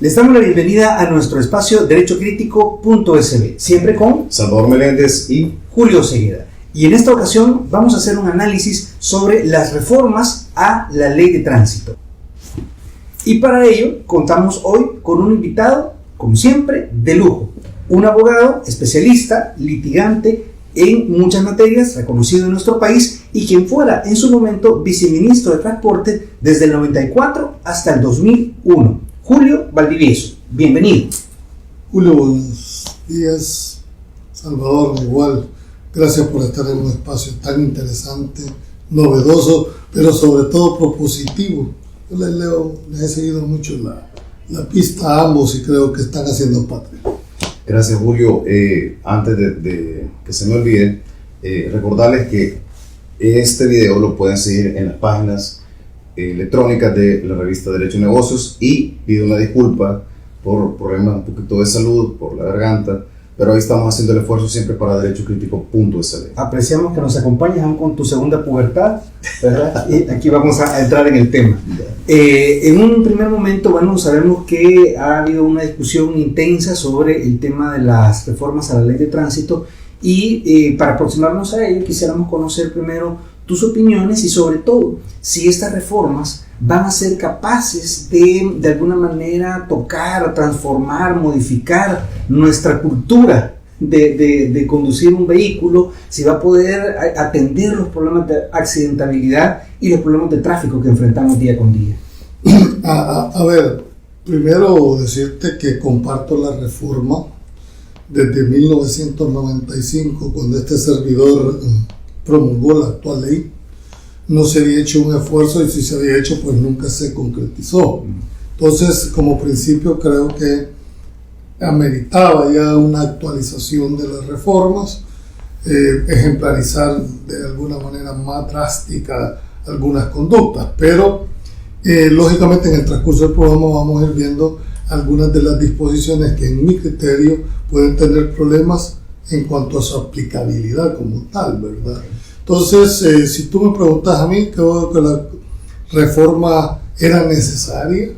Les damos la bienvenida a nuestro espacio derechocrítico.sb, siempre con Salvador Meléndez y Julio Ceguera. Y en esta ocasión vamos a hacer un análisis sobre las reformas a la ley de tránsito. Y para ello contamos hoy con un invitado, como siempre, de lujo. Un abogado especialista, litigante en muchas materias, reconocido en nuestro país y quien fuera en su momento viceministro de Transporte desde el 94 hasta el 2001. Julio Valdivieso, bienvenido. Julio, buenos días. Salvador, igual, gracias por estar en un espacio tan interesante, novedoso, pero sobre todo propositivo. Yo les he seguido mucho la pista a ambos y creo que están haciendo patria. Gracias, Julio. Antes de que se me olvide, recordarles que este video lo pueden seguir en las páginas electrónicas de la revista Derecho y Negocios, y pido una disculpa por problemas un poquito de salud, por la garganta, pero ahí estamos haciendo el esfuerzo siempre para derechocrítico.sb. Apreciamos que nos acompañes aún con tu segunda pubertad, ¿verdad? Y aquí vamos a entrar en el tema. En un primer momento, bueno, sabemos que ha habido una discusión intensa sobre el tema de las reformas a la ley de tránsito y para aproximarnos a ello quisiéramos conocer primero tus opiniones y sobre todo si estas reformas van a ser capaces de alguna manera tocar, transformar, modificar nuestra cultura de conducir un vehículo, si va a poder atender los problemas de accidentabilidad y los problemas de tráfico que enfrentamos día con día. A ver, primero decirte que comparto la reforma desde 1995, cuando este servidor promulgó la actual ley. No se había hecho un esfuerzo, y si se había hecho, pues nunca se concretizó. Entonces, como principio, creo que ameritaba ya una actualización de las reformas, ejemplarizar de alguna manera más drástica algunas conductas, pero lógicamente en el transcurso del programa vamos a ir viendo algunas de las disposiciones que en mi criterio pueden tener problemas en cuanto a su aplicabilidad como tal, ¿verdad? Entonces, si tú me preguntas a mí, creo que la reforma era necesaria,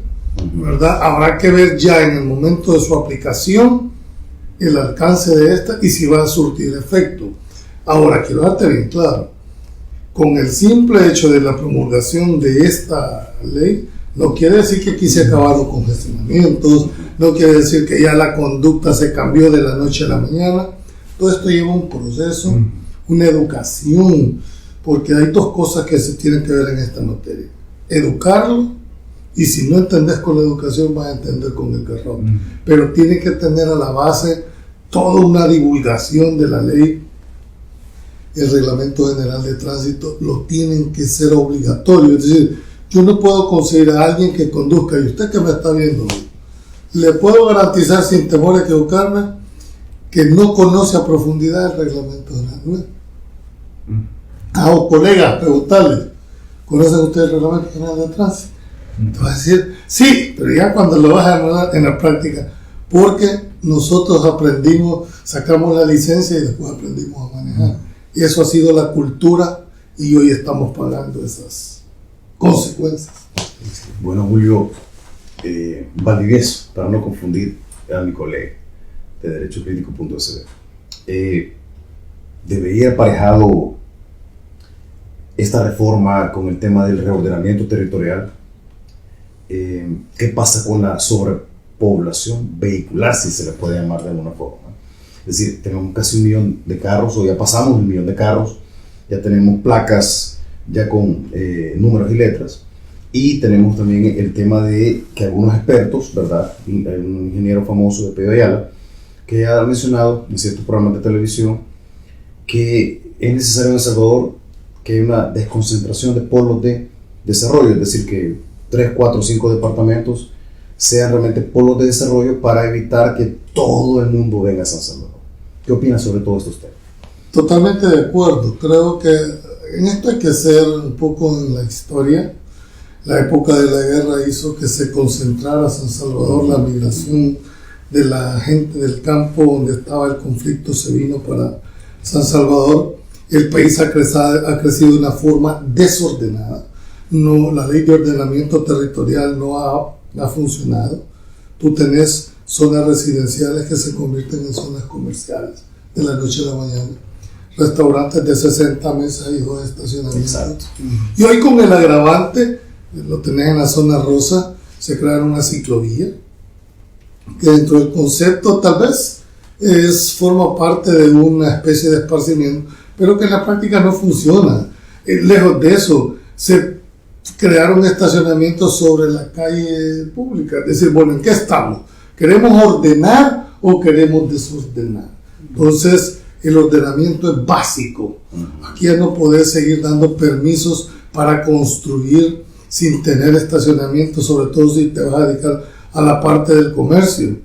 ¿verdad? Habrá que ver ya en el momento de su aplicación el alcance de esta y si va a surtir efecto. Ahora, quiero darte bien claro, con el simple hecho de la promulgación de esta ley, no quiere decir que aquí se acabaron los congestionamientos, no quiere decir que ya la conducta se cambió de la noche a la mañana. Todo esto lleva un proceso, una educación, porque hay dos cosas que se tienen que ver en esta materia: educarlo, y si no entendés con la educación vas a entender con el garrote, pero tiene que tener a la base toda una divulgación de la ley. El Reglamento General de Tránsito lo tienen que ser obligatorio, es decir, yo no puedo conseguir a alguien que conduzca, y usted que me está viendo, le puedo garantizar sin temor a equivocarme que no conoce a profundidad el Reglamento General. O colegas, preguntarles, ¿conocen ustedes el Reglamento General de Tránsito? Te vas a decir, sí, pero ya cuando lo vas a anular en la práctica, porque nosotros aprendimos, sacamos la licencia y después aprendimos a manejar. Y eso ha sido la cultura y hoy estamos pagando esas consecuencias. Bueno, Julio Valdivieso, para no confundir a mi colega de derechocrítico.sb, debería aparejado esta reforma con el tema del reordenamiento territorial. ¿Qué pasa con la sobrepoblación vehicular, si se le puede llamar de alguna forma? Es decir, tenemos casi 1 millón de carros, o ya pasamos 1 millón de carros, ya tenemos placas ya con números y letras, y tenemos también el tema de que algunos expertos, ¿verdad? Hay un ingeniero famoso de Pedro Ayala que ha mencionado en ciertos programas de televisión que es necesario en El Salvador que haya una desconcentración de polos de desarrollo, es decir, que 3, 4, 5 departamentos sean realmente polos de desarrollo para evitar que todo el mundo venga a San Salvador. ¿Qué opinas sobre todo esto usted? Totalmente de acuerdo. Creo que en esto hay que ser un poco en la historia. La época de la guerra hizo que se concentrara San Salvador, la migración de la gente del campo donde estaba el conflicto se vino para San Salvador. El país ha crecido de una forma desordenada. No, la ley de ordenamiento territorial no ha funcionado. tú tenés zonas residenciales que se convierten en zonas comerciales de la noche a la mañana. Restaurantes de 60 mesas y 2 estacionamientos. Exacto. Y hoy con el agravante, lo tenés en la zona rosa, se crearon una ciclovía, que dentro del concepto tal vez forma parte de una especie de esparcimiento, pero que en la práctica no funciona. Lejos de eso, se crearon estacionamientos sobre la calle pública. Es decir, bueno, ¿en qué estamos? ¿Queremos ordenar o queremos desordenar? Entonces, el ordenamiento es básico. Aquí ya no podés seguir dando permisos para construir sin tener estacionamiento, sobre todo si te vas a dedicar a la parte del comercio.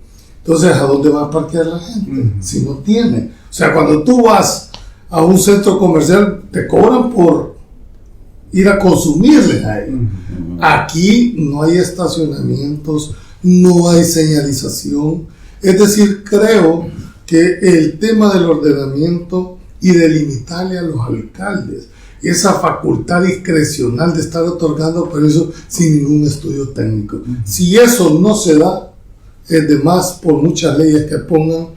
Entonces, ¿a dónde va a parquear la gente? Si no tiene. O sea, cuando tú vas a un centro comercial, te cobran por ir a consumirles ahí. Aquí no hay estacionamientos, no hay señalización. Es decir, creo que el tema del ordenamiento y de limitarle a los alcaldes esa facultad discrecional de estar otorgando permisos sin ningún estudio técnico. Si eso no se da, es de más, por muchas leyes que pongan,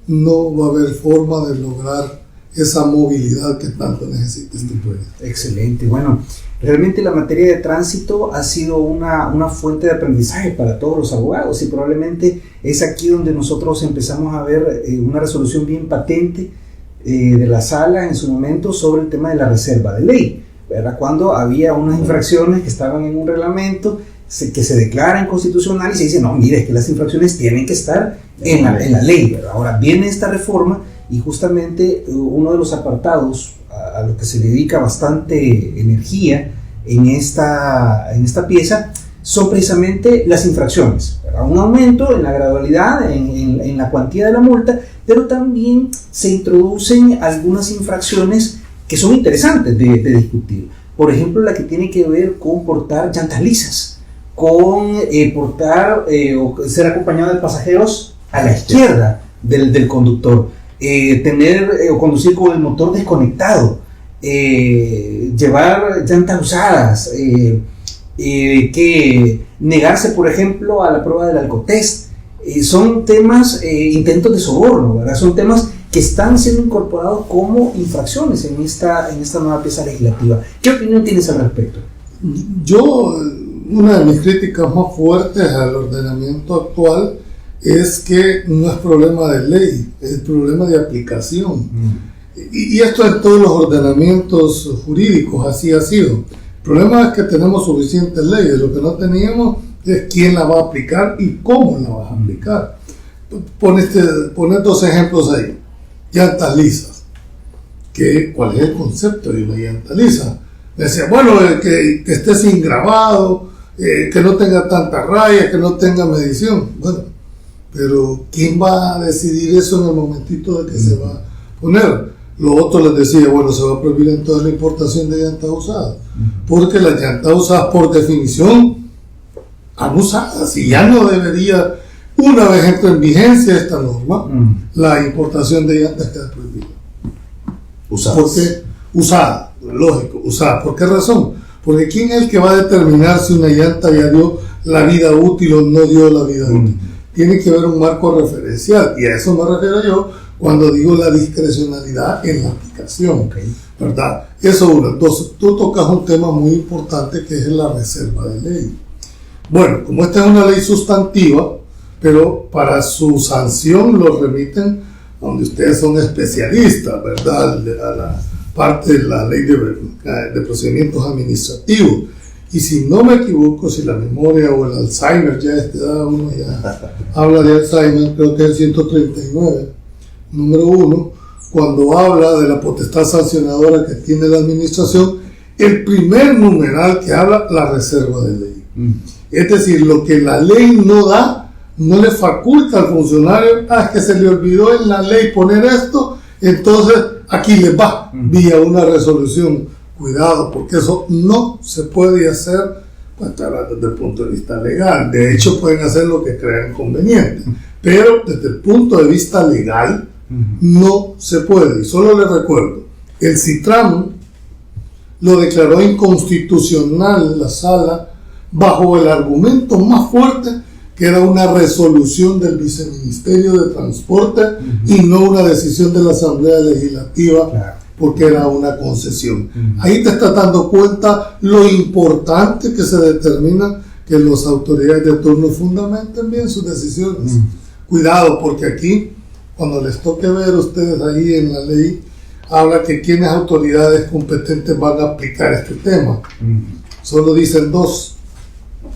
no va a haber forma de lograr esa movilidad que tanto necesita este pueblo. Excelente. Bueno, realmente la materia de tránsito ha sido una fuente de aprendizaje para todos los abogados, y probablemente es aquí donde nosotros empezamos a ver una resolución bien patente de la sala en su momento sobre el tema de la reserva de ley, ¿verdad? Cuando había unas infracciones que estaban en un reglamento que se declara inconstitucional y se dice, no, mire, es que las infracciones tienen que estar en la ley, ¿verdad? Ahora viene esta reforma y justamente uno de los apartados a los que se dedica bastante energía en esta pieza son precisamente las infracciones, ¿verdad? Un aumento en la gradualidad, en la cuantía de la multa, pero también se introducen algunas infracciones que son interesantes de discutir. Por ejemplo, la que tiene que ver con portar llantas lisas, con portar o ser acompañado de pasajeros a la izquierda del conductor, tener o conducir con el motor desconectado, llevar llantas usadas, que negarse, por ejemplo, a la prueba del alcotest. Son temas, intentos de soborno, ¿verdad? Son temas que están siendo incorporados como infracciones en esta nueva pieza legislativa. ¿Qué opinión tienes al respecto? Yo, una de mis críticas más fuertes al ordenamiento actual es que no es problema de ley, es problema de aplicación. Y esto en todos los ordenamientos jurídicos así ha sido. El problema es que tenemos suficientes leyes, lo que no teníamos es quién la va a aplicar y cómo la vas a aplicar. Pones 2 ejemplos ahí. Llantas lisas. ¿Cuál es el concepto de una llanta lisa? Me decía, bueno, que esté sin grabado, que no tenga tanta raya, que no tenga medición. Bueno, pero ¿quién va a decidir eso en el momentito de que se va a poner? Lo otro les decía, bueno, se va a prohibir entonces la importación de llantas usadas, porque las llantas usadas por definición han usadas y ya no debería, una vez entre en vigencia esta norma, la importación de llantas queda prohibida. Usadas. ¿Por qué? Usada, lógico, usada. ¿Por qué razón? Porque ¿quién es el que va a determinar si una llanta ya dio la vida útil o no dio la vida útil? Tiene que haber un marco referencial, y a eso me refiero yo cuando digo la discrecionalidad en la aplicación, ¿verdad? Eso uno. Entonces, tú tocas un tema muy importante que es la reserva de ley. Bueno, como esta es una ley sustantiva, pero para su sanción lo remiten donde ustedes son especialistas, ¿verdad? A la parte de la ley de procedimientos administrativos. Y si no me equivoco, si la memoria o el Alzheimer ya uno ya habla de Alzheimer, creo que es el 139, número 1, cuando habla de la potestad sancionadora que tiene la administración, el primer numeral que habla, la reserva de ley. Es decir, lo que la ley no da, no le faculta al funcionario, es que se le olvidó en la ley poner esto, entonces aquí les va, vía una resolución. Cuidado, porque eso no se puede hacer desde el punto de vista legal. De hecho, pueden hacer lo que crean conveniente, pero desde el punto de vista legal no se puede. Y solo les recuerdo, el CITRAM lo declaró inconstitucional la sala bajo el argumento más fuerte que era una resolución del Viceministerio de Transporte y no una decisión de la Asamblea Legislativa, porque era una concesión. Ahí te estás dando cuenta lo importante que se determina que las autoridades de turno fundamenten bien sus decisiones. Cuidado, porque aquí, cuando les toque ver a ustedes ahí en la ley, habla que quienes autoridades competentes van a aplicar este tema. Solo dicen dos,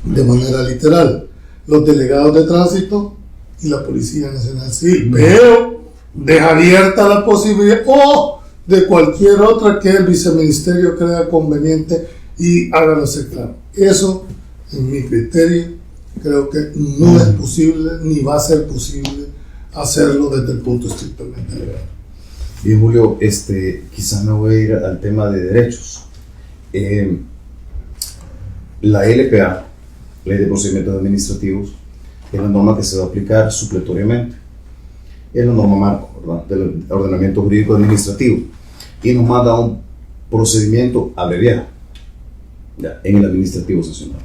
de manera literal: los delegados de tránsito y la Policía Nacional Civil, pero deja abierta la posibilidad de cualquier otra que el viceministerio crea conveniente y hágalo claro. Eso, en mi criterio, creo que no es posible ni va a ser posible hacerlo desde el punto estrictamente legal. Bien, Julio, quizás me voy a ir al tema de derechos. La LPA, Ley de Procedimientos Administrativos, es la norma que se va a aplicar supletoriamente. Es la norma marco, ¿verdad?, del ordenamiento jurídico administrativo, y nos manda un procedimiento abreviado en el administrativo sancionado.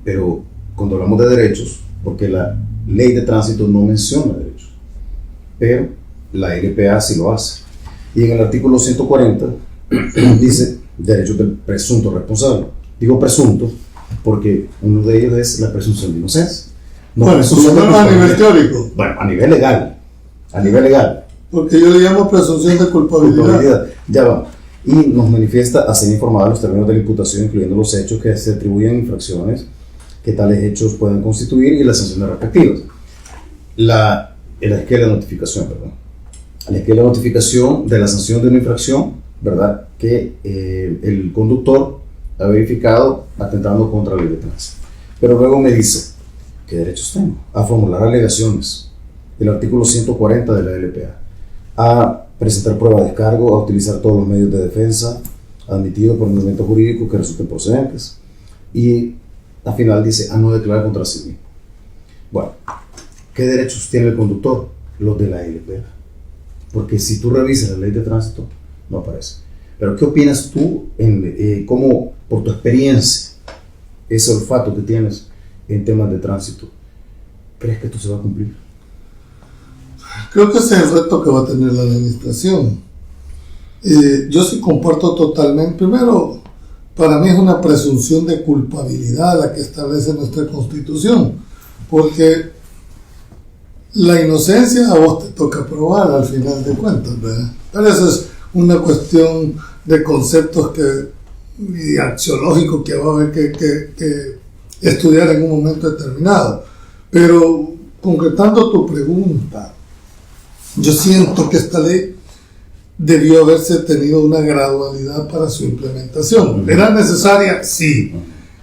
Pero cuando hablamos de derechos, porque la ley de tránsito no menciona derechos, pero la LPA sí lo hace. Y en el artículo 140 dice derechos del presunto responsable. Digo presunto porque uno de ellos es la presunción de inocencia. No, presunción a nivel teórico. Bueno, a nivel legal. A nivel legal. Porque yo le llamo presunción de culpabilidad. Ya va. Y nos manifiesta a ser informados los términos de la imputación, incluyendo los hechos que se atribuyen infracciones que tales hechos puedan constituir y las sanciones respectivas. La esquela de notificación, ¿verdad? La esquela de notificación de la sanción de una infracción, ¿verdad?, que el conductor ha verificado atentando contra la ley de tránsito. Pero luego me dice, ¿qué derechos tengo? A formular alegaciones, el artículo 140 de la LPA, a presentar prueba de descargo, a utilizar todos los medios de defensa admitidos por el ordenamiento jurídico que resulten procedentes, y al final dice, a no declarar contra sí mismo. Bueno, ¿qué derechos tiene el conductor? Los de la LPA. Porque si tú revisas la ley de tránsito, no aparece. Pero ¿qué opinas tú, cómo, por tu experiencia, ese olfato que tienes en temas de tránsito, crees que esto se va a cumplir? Creo que ese es el reto que va a tener la administración. Yo sí comparto totalmente. Primero, para mí es una presunción de culpabilidad la que establece nuestra Constitución, porque la inocencia a vos te toca probar al final de cuentas, ¿verdad? Pero eso es una cuestión de conceptos y axiológicos que va a haber que estudiar en un momento determinado. Pero concretando tu pregunta, yo siento que esta ley debió haberse tenido una gradualidad para su implementación. ¿Era necesaria? Sí.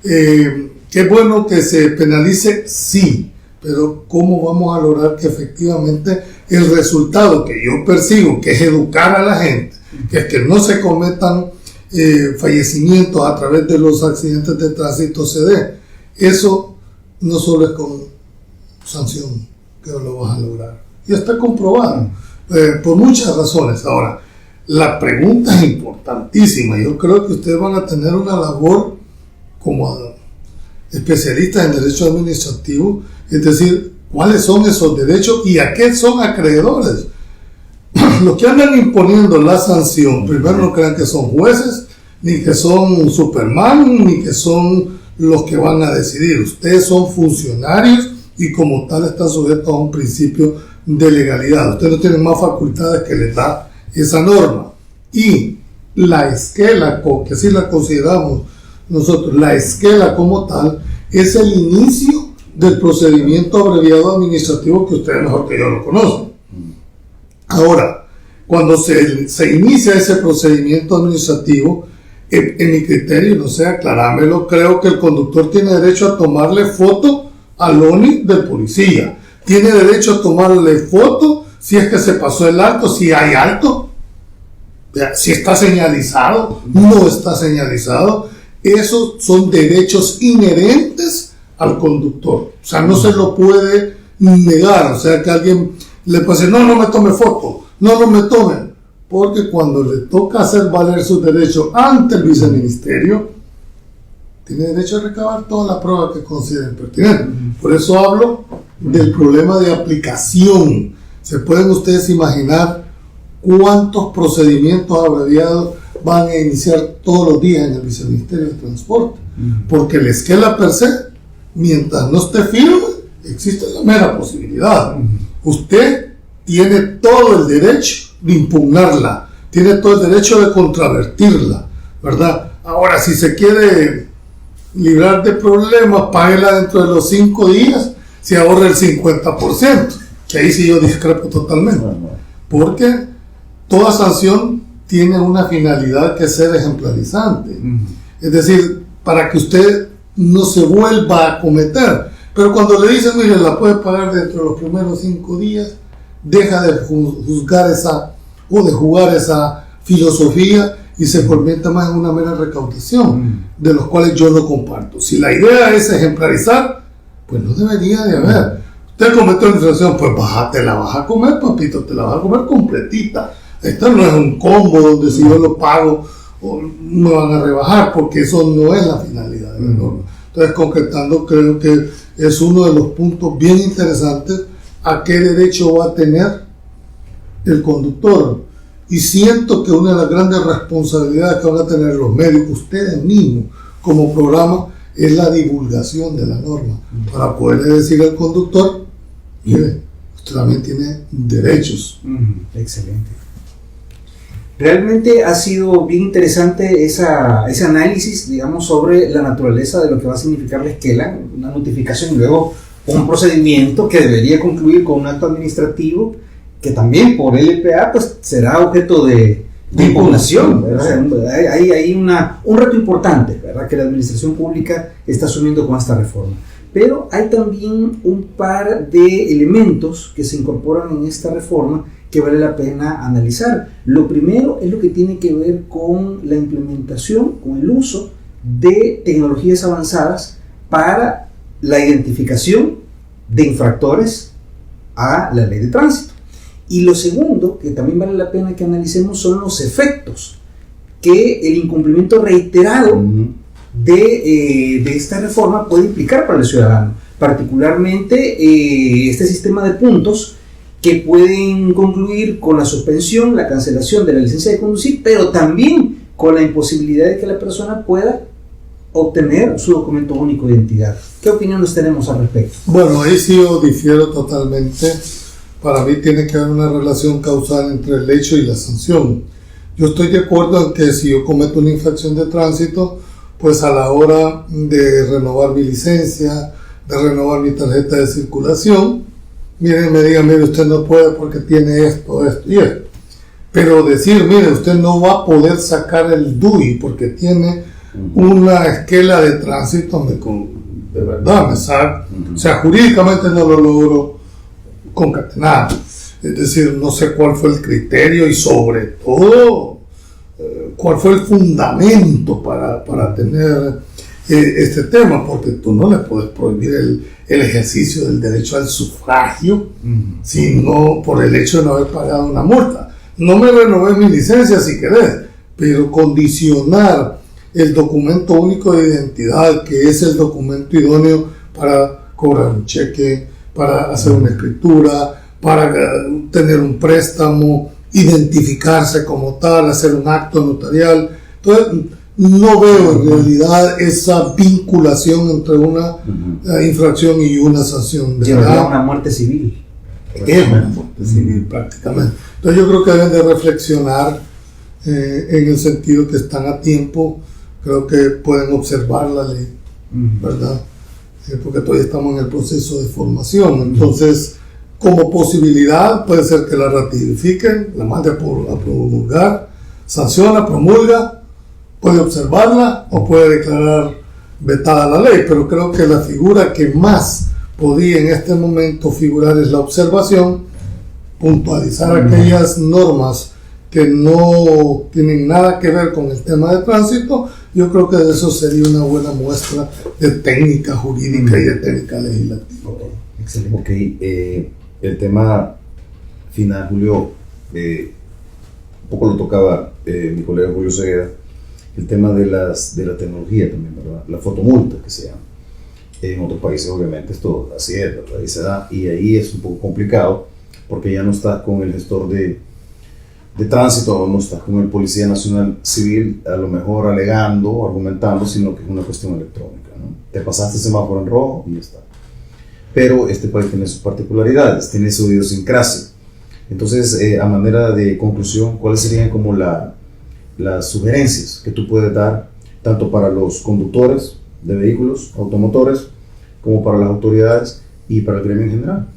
¿Qué bueno que se penalice? Sí. Pero ¿cómo vamos a lograr que efectivamente el resultado que yo persigo, que es educar a la gente, que es que no se cometan fallecimientos a través de los accidentes de tránsito, se dé? Eso no solo es con sanción que lo vas a lograr. Y está comprobado por muchas razones. Ahora, la pregunta es importantísima. Yo creo que ustedes van a tener una labor como especialistas en derecho administrativo, es decir, cuáles son esos derechos y a qué son acreedores. Los que andan imponiendo la sanción, primero no crean que son jueces, ni que son Superman, ni que son los que van a decidir. Ustedes son funcionarios y como tal están sujetos a un principio de legalidad. Ustedes no tienen más facultades que les da esa norma. Y la esquela, que así la consideramos nosotros, la esquela como tal, es el inicio del procedimiento abreviado administrativo que ustedes mejor que yo lo conocen. Ahora, cuando se inicia ese procedimiento administrativo, en mi criterio, no sé, aclarámelo, creo que el conductor tiene derecho a tomarle foto al ONI del policía. Tiene derecho a tomarle foto si es que se pasó el alto, si hay alto, si está señalizado, no está señalizado. Esos son derechos inherentes al conductor. O sea, no se lo puede negar. O sea, que alguien le puede decir, no me tome foto, no me tomen. Porque cuando le toca hacer valer sus derechos ante el viceministerio, tiene derecho a recabar todas las pruebas que consideren pertinentes. Por eso hablo del problema de aplicación. ¿Se pueden ustedes imaginar cuántos procedimientos abreviados van a iniciar todos los días en el Viceministerio de Transporte? Porque el esquela per se, mientras no esté firme, existe la mera posibilidad. Usted tiene todo el derecho de impugnarla, tiene todo el derecho de contravertirla, ¿verdad? Ahora, si se quiere librar de problemas, páguela dentro de los 5 días, se ahorra el 50%, que ahí sí yo discrepo totalmente, porque toda sanción tiene una finalidad que es ser ejemplarizante, es decir, para que usted no se vuelva a cometer. Pero cuando le dicen, mire, la puede pagar dentro de los primeros 5 días, deja de juzgar o de jugar esa filosofía y se convierte más en una mera recaudación, de los cuales yo no comparto. Si la idea es ejemplarizar, pues no debería de haber. Usted cometió una infracción, pues te la vas a comer, papito, te la vas a comer completita. Esto no es un combo donde si yo lo pago me van a rebajar, porque eso no es la finalidad de la norma. Entonces, concretando, creo que es uno de los puntos bien interesantes a qué derecho va a tener el conductor. Y siento que una de las grandes responsabilidades que van a tener los medios, ustedes mismos, como programa, es la divulgación de la norma, para poderle decir al conductor, mire, usted también tiene derechos. Excelente. Realmente ha sido bien interesante ese análisis, digamos, sobre la naturaleza de lo que va a significar la esquela, una notificación y luego un procedimiento que debería concluir con un acto administrativo que también por LPA pues será objeto de impugnación. Hay un reto importante, ¿verdad?, que la administración pública está asumiendo con esta reforma. Pero hay también un par de elementos que se incorporan en esta reforma que vale la pena analizar. Lo primero es lo que tiene que ver con la implementación, con el uso de tecnologías avanzadas para la identificación de infractores a la ley de tránsito. Y lo segundo, que también vale la pena que analicemos, son los efectos que el incumplimiento reiterado de esta reforma puede implicar para el ciudadano, particularmente este sistema de puntos que pueden concluir con la suspensión, la cancelación de la licencia de conducir, pero también con la imposibilidad de que la persona pueda obtener su documento único de identidad. ¿Qué opiniones tenemos al respecto? Bueno, ahí sí yo difiero totalmente. Para mí tiene que haber una relación causal entre el hecho y la sanción. Yo estoy de acuerdo en que si yo cometo una infracción de tránsito, pues a la hora de renovar mi licencia, de renovar mi tarjeta de circulación, me digan, mire, usted no puede porque tiene esto y esto. Pero decir, mire, usted no va a poder sacar el DUI porque tiene una esquela de tránsito, de verdad me saca. O sea, jurídicamente no lo logro concatenar. Es decir, no sé cuál fue el criterio y sobre todo cuál fue el fundamento para tener este tema, porque tú no le puedes prohibir el ejercicio del derecho al sufragio, sino por el hecho de no haber pagado una multa. No me renové mi licencia si querés, pero condicionar el documento único de identidad, que es el documento idóneo para cobrar un cheque, para hacer una escritura, para tener un préstamo, identificarse como tal, hacer un acto notarial. Entonces, no veo en realidad esa vinculación entre una infracción y una sanción. Llevaría una muerte civil. Es una muerte civil prácticamente. Entonces yo creo que deben de reflexionar en el sentido que están a tiempo, creo que pueden observar la ley, ¿verdad? Porque todavía estamos en el proceso de formación. Entonces, como posibilidad, puede ser que la ratifiquen, la mande a promulgar, sanciona, promulga, puede observarla o puede declarar vetada la ley, pero creo que la figura que más podría en este momento figurar es la observación, puntualizar aquellas normas que no tienen nada que ver con el tema de tránsito. Yo creo que de eso sería una buena muestra de técnica jurídica y de técnica legislativa. Excelente. Ok, el tema final, Julio, un poco lo tocaba mi colega Julio Cegueda, el tema de la tecnología también, ¿verdad? la fotomulta, que se llama. En otros países, obviamente, esto así es, ¿verdad? Ahí se da, y ahí es un poco complicado, porque ya no estás con el gestor de tránsito, no estás con el Policía Nacional Civil, a lo mejor alegando o argumentando, sino que es una cuestión electrónica, ¿no? Te pasaste el semáforo en rojo y ya está. Pero este país tiene sus particularidades, tiene su idiosincrasia. Entonces, a manera de conclusión, ¿cuáles serían como las sugerencias que tú puedes dar, tanto para los conductores de vehículos automotores, como para las autoridades y para el gremio en general?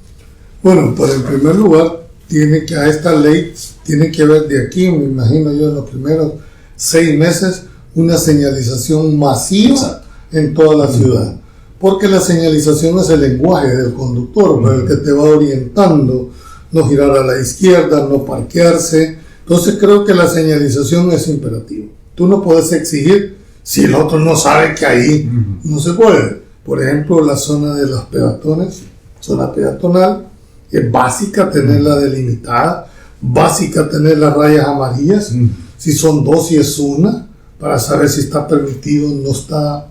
Bueno, pues en primer lugar, a esta ley tiene que haber de aquí, me imagino yo, en los primeros 6 meses, una señalización masiva. Exacto. En toda la ciudad. Porque la señalización es el lenguaje del conductor, el que te va orientando, no girar a la izquierda, no parquearse. Entonces creo que la señalización es imperativa. Tú no puedes exigir si el otro no sabe que ahí no se puede. Por ejemplo, la zona de los peatones, zona peatonal, es básica tenerla delimitada, básica tener las rayas amarillas, si son 2 y es una, para saber si está permitido o no está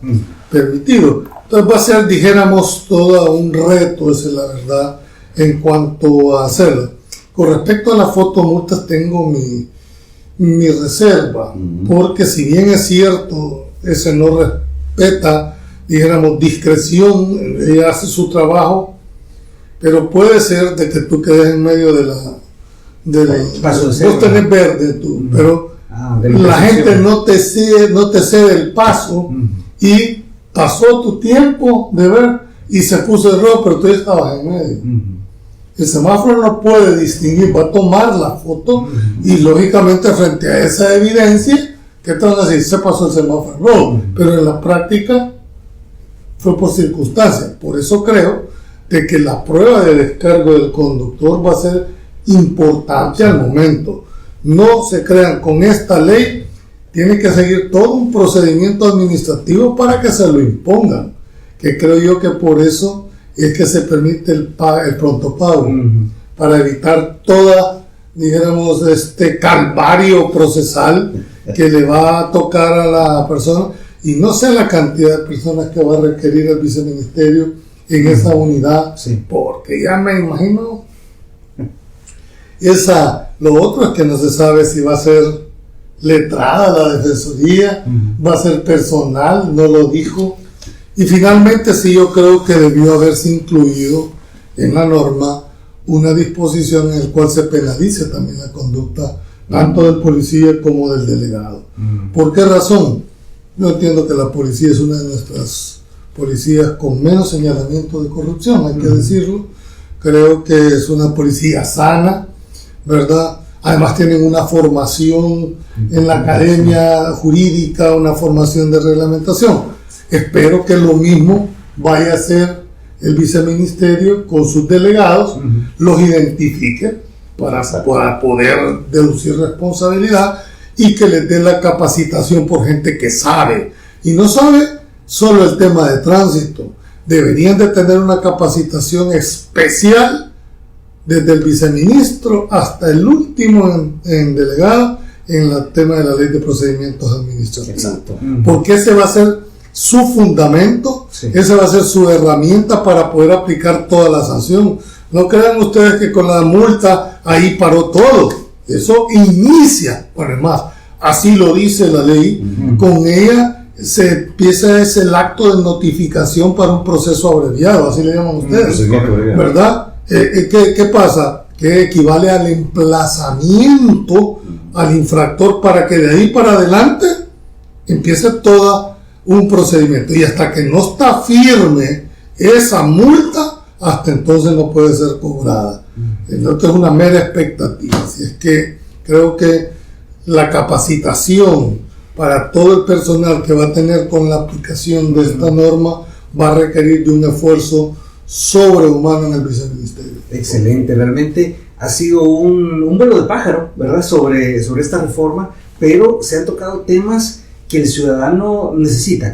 permitido. Entonces va a ser, dijéramos, todo un reto, esa es la verdad, en cuanto a hacerlo. Con respecto a las fotomultas tengo mi reserva, porque si bien es cierto, ese no respeta, dijéramos, discreción, ella hace su trabajo, pero puede ser de que tú quedes en medio de la vos tenés verde tú, pero la gente no te cede el paso y pasó tu tiempo de ver y se puso el rojo, pero tú estabas en medio. El semáforo no puede distinguir, va a tomar la foto y lógicamente frente a esa evidencia, ¿qué te van a decir? Se pasó el semáforo rojo, pero en la práctica fue por circunstancias. Por eso creo de que la prueba de descargo del conductor va a ser importante al momento. No se crean, con esta ley tiene que seguir todo un procedimiento administrativo para que se lo impongan, que creo yo que por eso es que se permite el pronto pago, para evitar toda, dijéramos, este calvario procesal que le va a tocar a la persona, y no sé la cantidad de personas que va a requerir el viceministerio en esa unidad, porque ya me imagino lo otro es que no se sabe si va a ser letrada la defensoría, va a ser personal, no lo dijo. Y finalmente sí, yo creo que debió haberse incluido en la norma una disposición en la cual se penalice también la conducta tanto del policía como del delegado. ¿Por qué razón? Yo entiendo que la policía es una de nuestras policías con menos señalamiento de corrupción, hay que decirlo. Creo que es una policía sana, ¿verdad? Además tienen una formación en la academia jurídica, una formación de reglamentación. Espero que lo mismo vaya a hacer el viceministerio con sus delegados, los identifique para poder deducir responsabilidad y que les dé la capacitación por gente que sabe. Y no sabe solo el tema de tránsito, deberían de tener una capacitación especial desde el viceministro hasta el último en delegado en el tema de la ley de procedimientos administrativos. Exacto. Porque ese va a ser su fundamento, esa va a ser su herramienta para poder aplicar toda la sanción. No crean ustedes que con la multa ahí paró todo. Eso inicia, bueno, es más, así lo dice la ley, con ella se empieza el acto de notificación para un proceso abreviado, así le llaman ustedes, ¿verdad? ¿Qué pasa? Que equivale al emplazamiento al infractor para que de ahí para adelante empiece todo un procedimiento, y hasta que no está firme esa multa, hasta entonces no puede ser cobrada. Entonces es una mera expectativa. Así es que creo que la capacitación para todo el personal que va a tener con la aplicación de esta norma va a requerir de un esfuerzo sobrehumano en el viceministerio. Excelente, realmente ha sido un vuelo de pájaro, ¿verdad? Sobre esta reforma, pero se han tocado temas que el ciudadano necesita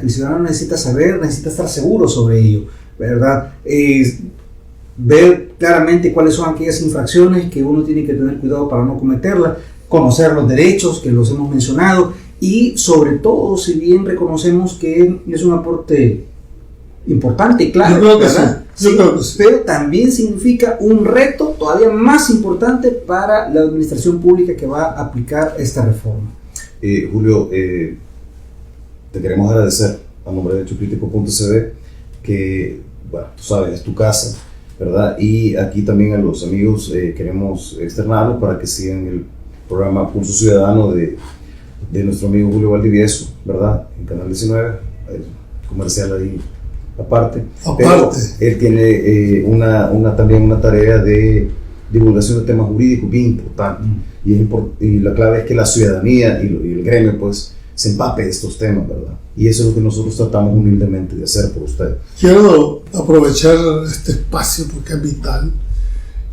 saber, necesita estar seguro sobre ello, ¿verdad? Ver claramente cuáles son aquellas infracciones que uno tiene que tener cuidado para no cometerlas, conocer los derechos que los hemos mencionado y sobre todo, si bien reconocemos que es un aporte importante, claro, yo creo que ¿verdad? sí, yo creo que sí. Pero también significa un reto todavía más importante para la administración pública que va a aplicar esta reforma. Julio, te queremos agradecer a nombre de Hechoscríticos.cd que, bueno, tú sabes, es tu casa, ¿verdad? Y aquí también a los amigos queremos externarlos para que sigan el programa Pulso Ciudadano de nuestro amigo Julio Valdivieso, ¿verdad? En Canal 19, comercial ahí aparte. Pero él tiene también una tarea de divulgación de temas jurídicos bien importante. Y la clave es que la ciudadanía y el gremio pues se empape de estos temas, ¿verdad? Y eso es lo que nosotros tratamos humildemente de hacer por usted. Quiero aprovechar este espacio porque es vital.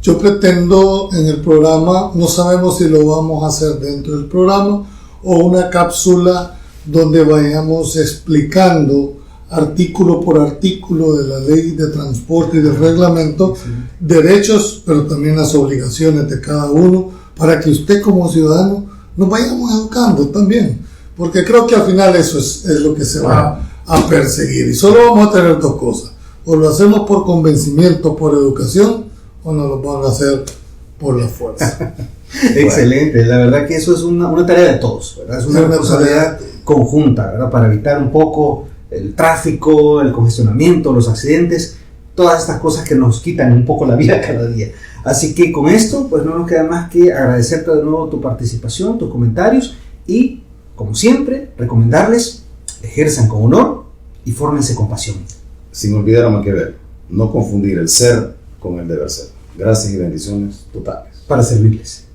Yo pretendo en el programa, no sabemos si lo vamos a hacer dentro del programa o una cápsula donde vayamos explicando artículo por artículo de la ley de transporte y del reglamento, derechos, pero también las obligaciones de cada uno, para que usted como ciudadano nos vayamos educando también, porque creo que al final eso es lo que se va a perseguir, y solo vamos a tener dos cosas: o lo hacemos por convencimiento, por educación, o nos lo van a hacer por la fuerza. Excelente, la verdad que eso es una tarea de todos, ¿verdad? Es una responsabilidad conjunta, ¿verdad? Para evitar un poco el tráfico, el congestionamiento, los accidentes, todas estas cosas que nos quitan un poco la vida cada día. Así que con esto, pues no nos queda más que agradecerte de nuevo tu participación, tus comentarios y, como siempre, recomendarles: ejerzan con honor y fórmense con pasión. Sin olvidar a Maquiavelo, no confundir el ser con el deber ser. Gracias y bendiciones totales. Para servirles.